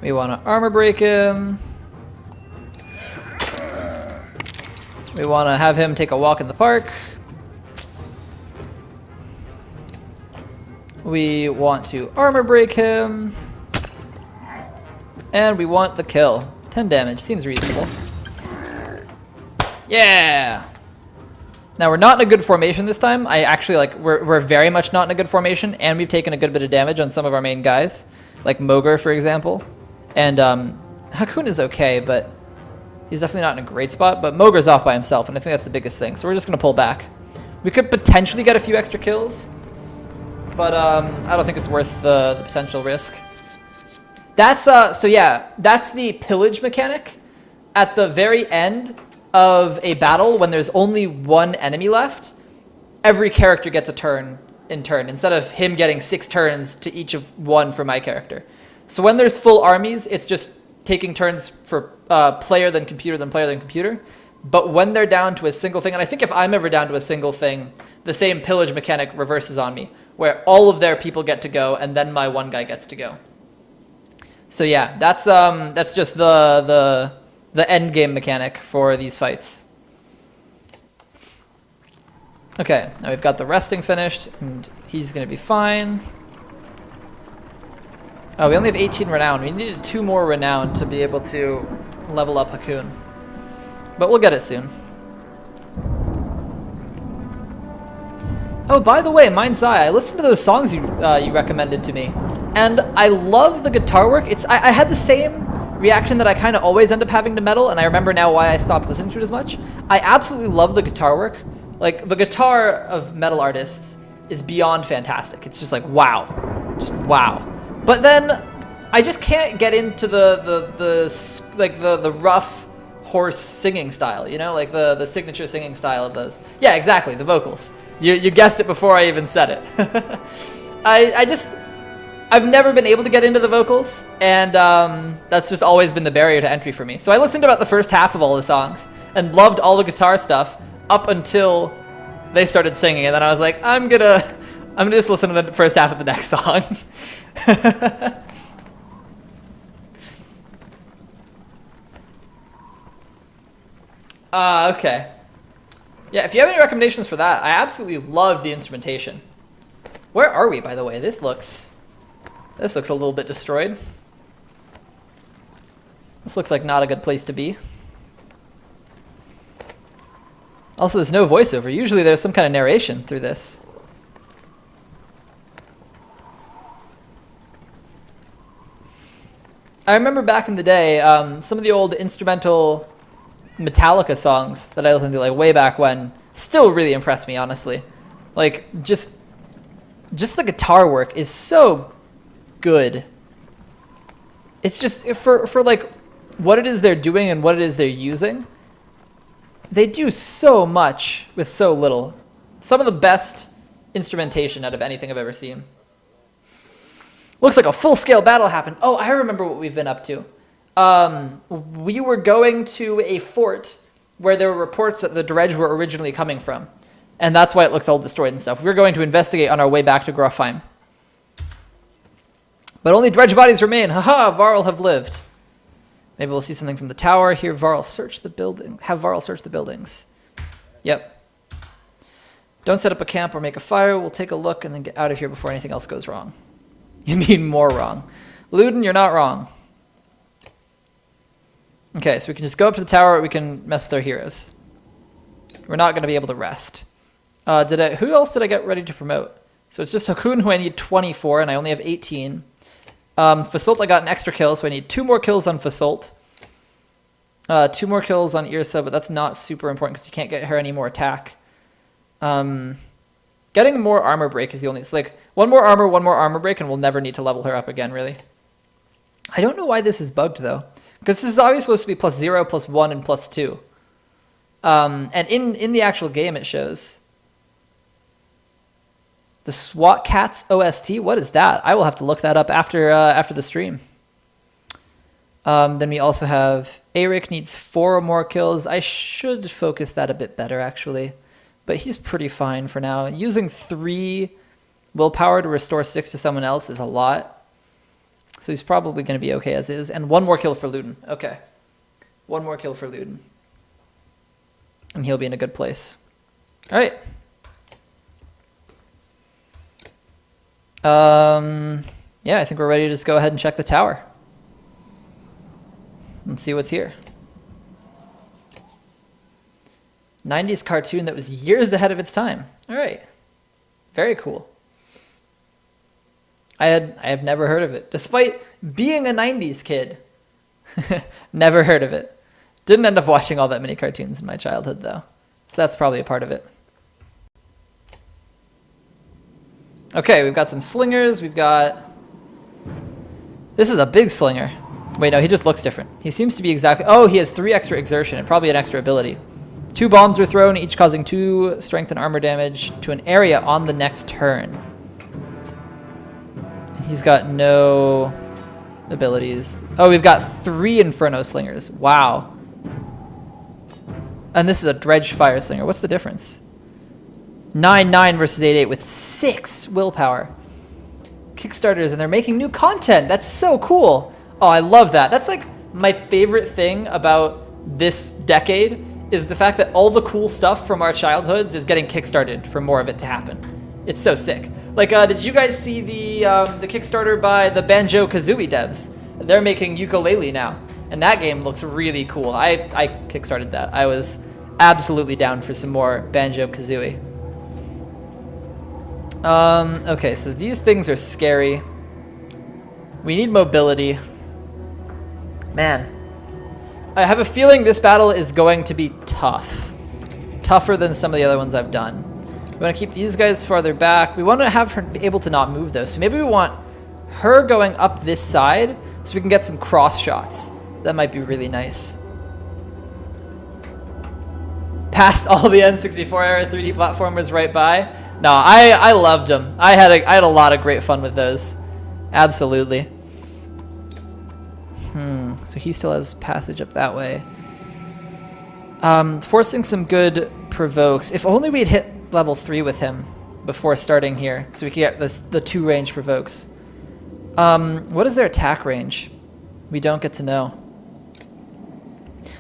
We want to armor break him. We want to have him take a walk in the park. We want to armor break him. And we want the kill. 10 damage, seems reasonable. Yeah! Now we're not in a good formation this time. I actually we're very much not in a good formation, and we've taken a good bit of damage on some of our main guys, like Moger for example. And Hakun is okay, but he's definitely not in a great spot. But Moger's off by himself, and I think that's the biggest thing. So we're just gonna pull back. We could potentially get a few extra kills, but I don't think it's worth the potential risk. That's so yeah, that's the pillage mechanic at the very end of a battle when there's only one enemy left. Every character gets a turn in turn instead of him getting 6 turns to each of one for my character. So when there's full armies, it's just taking turns for player then computer then player then computer. But when they're down to a single thing, and I think if I'm ever down to a single thing, the same pillage mechanic reverses on me, where all of their people get to go and then my one guy gets to go. So yeah, that's just the end game mechanic for these fights. Okay, now we've got the resting finished, and he's gonna be fine. Oh, we only have 18 renown. We needed 2 more renown to be able to level up Hakun, but we'll get it soon. Oh, by the way, Mind's Eye, I listened to those songs you recommended to me, and I love the guitar work. I had the same reaction that I kind of always end up having to metal, and I remember now why I stopped listening to it as much. I absolutely love the guitar work. Like, the guitar of metal artists is beyond fantastic. It's just like, wow. Just wow. But then, I just can't get into the rough hoarse singing style, you know? Like, the signature singing style of those. Yeah, exactly, the vocals. You guessed it before I even said it. I've never been able to get into the vocals, and that's just always been the barrier to entry for me. So I listened to about the first half of all the songs and loved all the guitar stuff up until they started singing, and then I was like, I'm gonna just listen to the first half of the next song. Okay. Yeah, if you have any recommendations for that, I absolutely love the instrumentation. Where are we, by the way? This looks a little bit destroyed. This looks like not a good place to be. Also, there's no voiceover. Usually there's some kind of narration through this. I remember back in the day, some of the old instrumental Metallica songs that I listened to like way back when still really impressed me, honestly. Like, just the guitar work is so good. It's just, for like what it is they're doing and what it is they're using, they do so much with so little. Some of the best instrumentation out of anything I've ever seen. Looks like a full-scale battle happened. Oh, I remember what we've been up to. We were going to a fort where there were reports that the dredge were originally coming from, and that's why it looks all destroyed and stuff. We were going to investigate on our way back to Grofheim. But only dredge bodies remain. Haha, Varl have lived. Maybe we'll see something from the tower. Here, Varl search the building. Have Varl search the buildings. Yep. Don't set up a camp or make a fire. We'll take a look and then get out of here before anything else goes wrong. You mean more wrong. Luden, you're not wrong. Okay, so we can just go up to the tower, or we can mess with our heroes. We're not going to be able to rest. Who else did I get ready to promote? So it's just Hakun, who I need 24, and I only have 18. Fasolt, I got an extra kill, so I need 2 more kills on Fasolt. 2 more kills on Irsa, but that's not super important because you can't get her any more attack. Getting more armor break is the only... It's like, one more armor break, and we'll never need to level her up again, really. I don't know why this is bugged, though. Because this is always supposed to be +0, +1, and +2. And in the actual game, it shows... The SWAT Cats OST? What is that? I will have to look that up after the stream. Then we also have... Eric needs 4 more kills. I should focus that a bit better, actually. But he's pretty fine for now. Using 3 willpower to restore 6 to someone else is a lot. So he's probably going to be okay as is. And one more kill for Luden. Okay. One more kill for Luden. And he'll be in a good place. All right. Yeah, I think we're ready to just go ahead and check the tower. And see what's here. 90s cartoon that was years ahead of its time. All right. Very cool. I have never heard of it. Despite being a 90s kid. Never heard of it. Didn't end up watching all that many cartoons in my childhood, though. So that's probably a part of it. Okay, we've got some slingers. We've got... This is a big slinger. Wait, no, he just looks different. He seems to be exactly... Oh, he has 3 extra exertion and probably an extra ability. 2 bombs were thrown, each causing 2 strength and armor damage to an area on the next turn. He's got no abilities. Oh, we've got 3 Inferno Slingers. Wow. And this is a Dredge Fire Slinger. What's the difference? 9-9 versus 8-8 with 6 willpower. Kickstarters, and they're making new content. That's so cool. Oh, I love that. That's like my favorite thing about this decade is the fact that all the cool stuff from our childhoods is getting kickstarted for more of it to happen. It's so sick. Like, did you guys see the Kickstarter by the Banjo-Kazooie devs? They're making Yooka-Laylee now, and that game looks really cool. I kickstarted that. I was absolutely down for some more Banjo-Kazooie. Okay, so these things are scary. We need mobility. Man, I have a feeling this battle is going to be tough. Tougher than some of the other ones I've done. We want to keep these guys farther back. We want to have her be able to not move, though. So maybe we want her going up this side so we can get some cross shots. That might be really nice. Passed all the N64 era 3D platformers right by. No, I loved them. I had a lot of great fun with those. Absolutely. So he still has passage up that way. Forcing some good provokes. If only we'd hit level 3 with him before starting here, so we could get the 2 range provokes. What is their attack range? We don't get to know.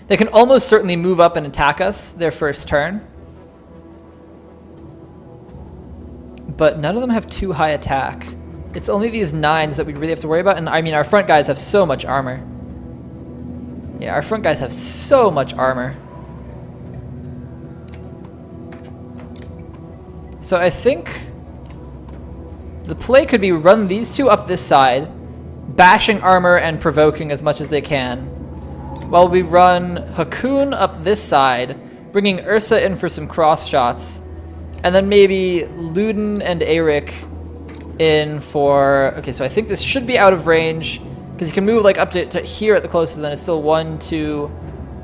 They can almost certainly move up and attack us their first turn. But none of them have too high attack. It's only these 9s that we really have to worry about. And I mean, our front guys have so much armor. Yeah, our front guys have so much armor. So I think the play could be run these 2 up this side, bashing armor and provoking as much as they can, while we run Hakoon up this side, bringing Ursa in for some cross shots, and then maybe Luden and Eric in for... Okay, so I think this should be out of range, because you can move like up to here at the closest, and then it's still 1, 2,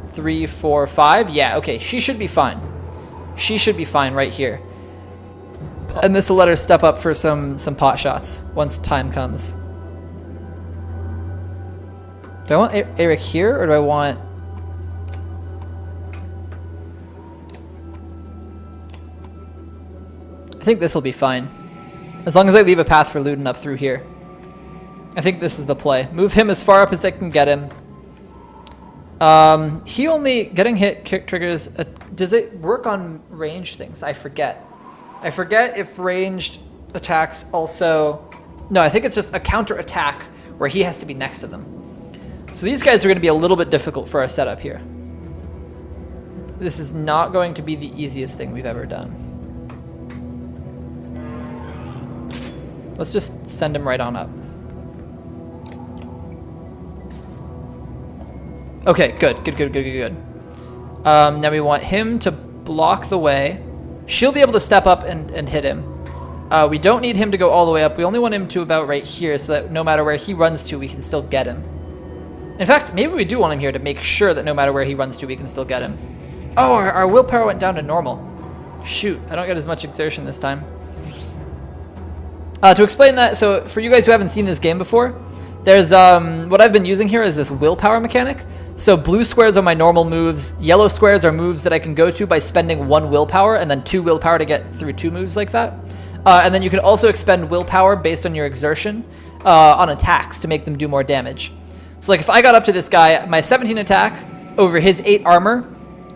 3, 4, 5. Yeah, okay, she should be fine. She should be fine right here. And this will let her step up for some pot shots once time comes. Do I want Eric here, or do I want... I think this will be fine. As long as I leave a path for Luden up through here. I think this is the play. Move him as far up as I can get him. He only... Getting hit triggers... does it work on range things? I forget. I forget if ranged attacks also... No, I think it's just a counter attack where he has to be next to them. So these guys are going to be a little bit difficult for our setup here. This is not going to be the easiest thing we've ever done. Let's just send him right on up. Okay, good. Now we want him to block the way. She'll be able to step up and hit him. We don't need him to go all the way up. We only want him to about right here so that no matter where he runs to, we can still get him. In fact, maybe we do want him here to make sure that no matter where he runs to, we can still get him. Oh, our willpower went down to normal. Shoot, I don't get as much exertion this time. To explain that, so for you guys who haven't seen this game before, there's what I've been using here is this willpower mechanic. So blue squares are my normal moves. Yellow squares are moves that I can go to by spending 1 willpower and then 2 willpower to get through 2 moves like that. And then you can also expend willpower based on your exertion. on attacks to make them do more damage. So like if I got up to this guy, my 17 attack over his 8 armor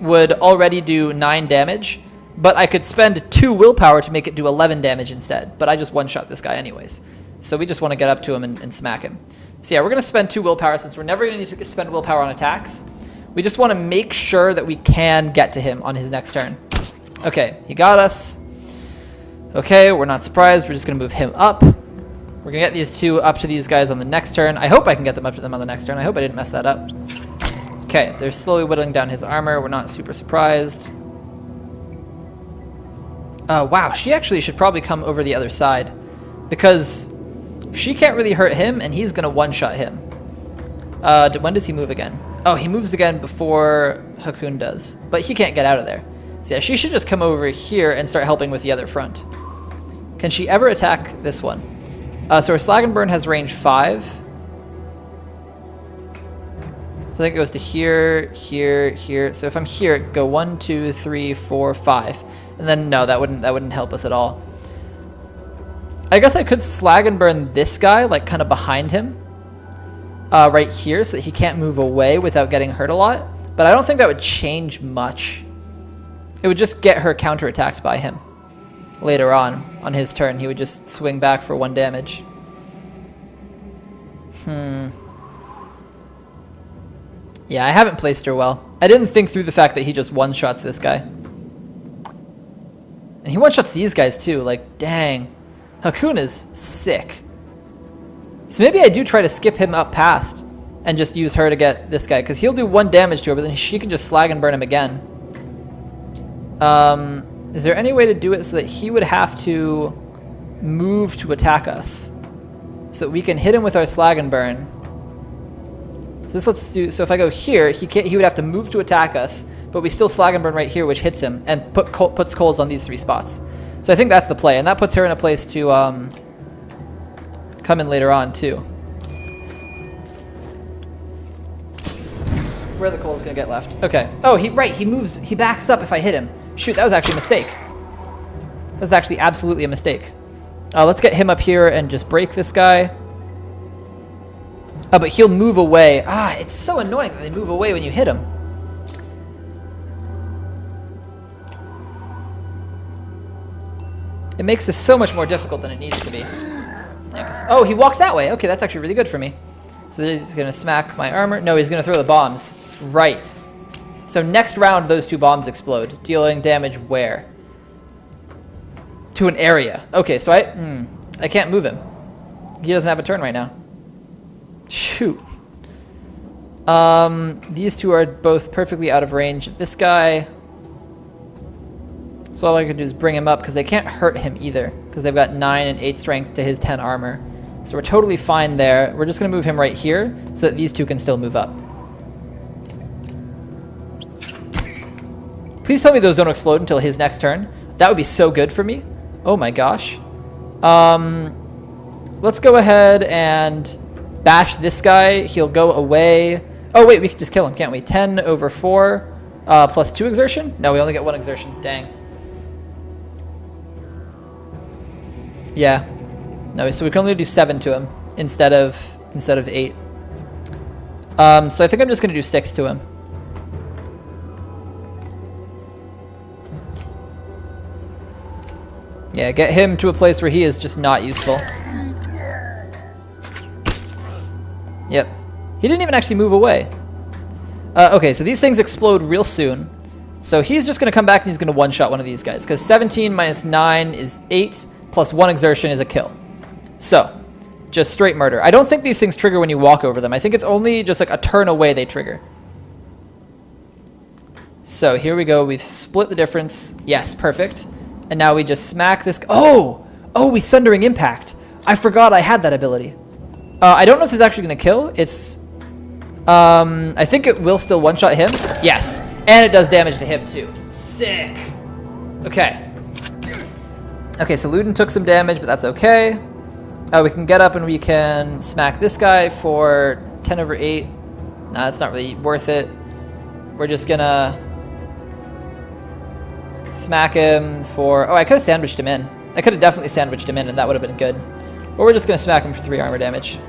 would already do 9 damage, but I could spend 2 willpower to make it do 11 damage instead. But I just one-shot this guy anyways. So we just want to get up to him and smack him. So yeah, we're going to spend 2 willpower since we're never going to need to spend willpower on attacks. We just want to make sure that we can get to him on his next turn. Okay, he got us. Okay, we're not surprised. We're just going to move him up. We're going to get these 2 up to these guys on the next turn. I hope I can get them up to them on the next turn. I hope I didn't mess that up. Okay, they're slowly whittling down his armor. We're not super surprised. Wow, she actually should probably come over the other side because she can't really hurt him and he's going to one-shot him. When does he move again? Oh, he moves again before Hakoon does, but he can't get out of there. So yeah, she should just come over here and start helping with the other front. Can she ever attack this one? So her Slag and Burn has range 5. So I think it goes to here, here, here. So if I'm here, it go 1, 2, 3, 4, 5. And then no, that wouldn't help us at all. I guess I could Slag and Burn this guy, like kind of behind him. Right here, so that he can't move away without getting hurt a lot. But I don't think that would change much. It would just get her counterattacked by him. Later on his turn, he would just swing back for 1 damage. Yeah, I haven't placed her well. I didn't think through the fact that he just one-shots this guy. And he one-shots these guys too, like, dang. Hakoon is sick. So maybe I do try to skip him up past and just use her to get this guy, because he'll do 1 damage to her, but then she can just Slag and Burn him again. Is there any way to do it so that he would have to move to attack us? So that we can hit him with our Slag and Burn. So this let's do, so if I go here, he would have to move to attack us, but we still Slag and Burn right here, which hits him, and puts coals on these 3 spots. So I think that's the play, and that puts her in a place to come in later on too. Where are the coals gonna get left? Okay. Oh, he moves, he backs up if I hit him. Shoot, that was actually a mistake. That was actually absolutely a mistake. Let's get him up here and just break this guy. Oh, but he'll move away. It's so annoying that they move away when you hit him. It makes this so much more difficult than it needs to be. Yeah, oh, he walked that way. Okay, that's actually really good for me. So he's going to smack my armor. No, he's going to throw the bombs. Right. So next round, those 2 bombs explode, dealing damage where? To an area. Okay, so I can't move him. He doesn't have a turn right now. Shoot. These 2 are both perfectly out of range of this guy. So all I can do is bring him up, because they can't hurt him either, because they've got 9 and 8 strength to his 10 armor. So we're totally fine there. We're just going to move him right here so that these 2 can still move up. Please tell me those don't explode until his next turn. That would be so good for me. Oh my gosh. Let's go ahead and bash this guy. He'll go away. Oh wait, we can just kill him, can't we? 10 over 4 plus 2 exertion? No, we only get 1 exertion. Dang. Yeah. No, so we can only do 7 to him instead of 8. So I think I'm just gonna do 6 to him. Yeah, get him to a place where he is just not useful. Yep. He didn't even actually move away. Okay, so these things explode real soon. So he's just gonna come back and he's gonna one-shot one of these guys, because 17 minus 9 is 8, plus 1 exertion is a kill. So, just straight murder. I don't think these things trigger when you walk over them. I think it's only just like a turn away they trigger. So here we go. We've split the difference. Yes, perfect. And now we just smack this. Oh, we Sundering Impact. I forgot I had that ability. I don't know if it's actually going to kill. It's, I think it will still one-shot him. Yes, and it does damage to him too. Sick. Okay. Okay, so Luden took some damage, but that's okay. We can get up and we can smack this guy for 10 over 8. Nah, that's not really worth it. We're just gonna smack him for... Oh, I could have sandwiched him in. I could have definitely sandwiched him in, and that would have been good. But we're just going to smack him for 3 armor damage.